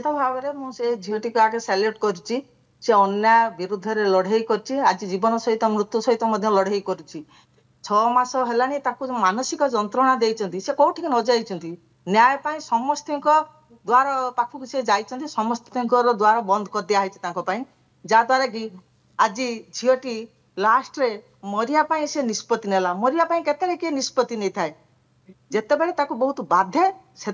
भाव में से झीटी को आगे सैल्यूट कर अन्याय विरुद्ध रे लड़े कर आज जीवन सहित मृत्यु सहित लड़े कर 6 मास है मानसिक जंत्रणा देती से कौटी न जाइंट न्याय पाई समस्त द्वार पाखक से जाइंट समस्त द्वार बंद कर दिखाई जहाद्वारा कि आज झीटी लास्ट रे मरिया से निष्पत्ति नेला मरिया केते किए निष्पत्ति नहीं थाए जिते बड़े बहुत बाधे से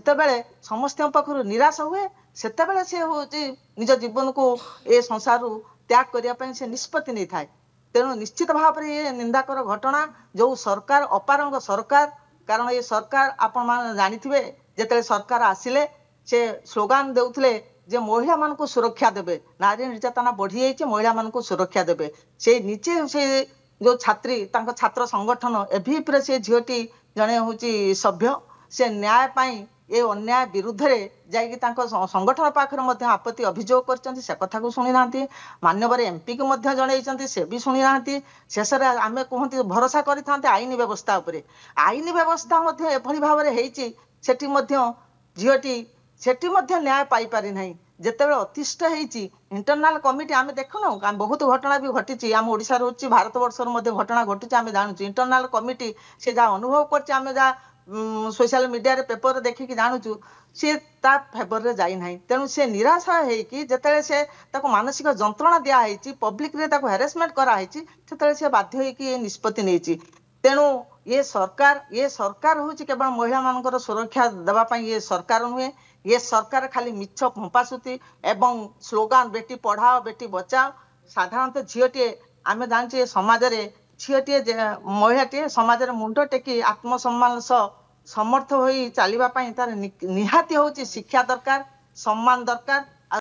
समस्त पाखर निराश हुए से सी हूँ निज जीवन को ए संसार त्याग करने से निष्पत्ति नहीं थाए तेणु निश्चित भाव में ये निंदाकर घटना जो सरकार अपारंग सरकार कारण ये सरकार आपण मान जानिथिबे जेते सरकार आसिले से स्लोगान देउथले जे महिला मान को सुरक्षा देबे नारी निर्यातना बढ़ी जाइए महिला मान को सुरक्षा देबे से नीचे से जो छात्री तांको छात्र संगठन एभीप रे से झीटी जने होची सभ्य से न्याय पाई ये अन्याय विरुद्ध रे जाइए संगठन पाखर मध्य आपत्ति अभियोग कर से कथा को शुणी ना मान्यवर एमपी को जन से भी शुणी ना शेष आम कहते भरोसा करते आईन व्यवस्था उपरे आईन व्यवस्था एभली भाव में झीटी सेठी न्याय पाई पारि ना जिते अतिष्ठ होती इंटरनाल कमिटी आम देखुन बहुत घटना भी घटी आम ओडिशा रोचे भारत वर्षर घटना घटी आम जानूँ इंटरनाल कमिटी से जहाँ अनुभव कर जहाँ सोशल मीडिया रे पेपर देखिकी जानूँ सी ता फेवर रे जाई नाही तेणु से निराशा होगी जिते से मानसिक जंत्रणा दिखाई पब्लिक रे हेरासमेंट कराई से बाध्य होगी निष्पत्ति नहीं तेणु ये सरकार हूँ केवल महिला मान सुरक्षा देवाई ये सरकार नुहे ये सरकार खाली मिछ फंपासुती एवं स्लोगान बेटी पढ़ाओ बेटी बचाओ साधारणतः झीटे आम जानचे समाज रे झीटे महिलाटे समाज मुंड टेकी आत्मसम्मान समर्थ हो चलवाई तार निहाती हूँ शिक्षा दरकार सम्मान दरकार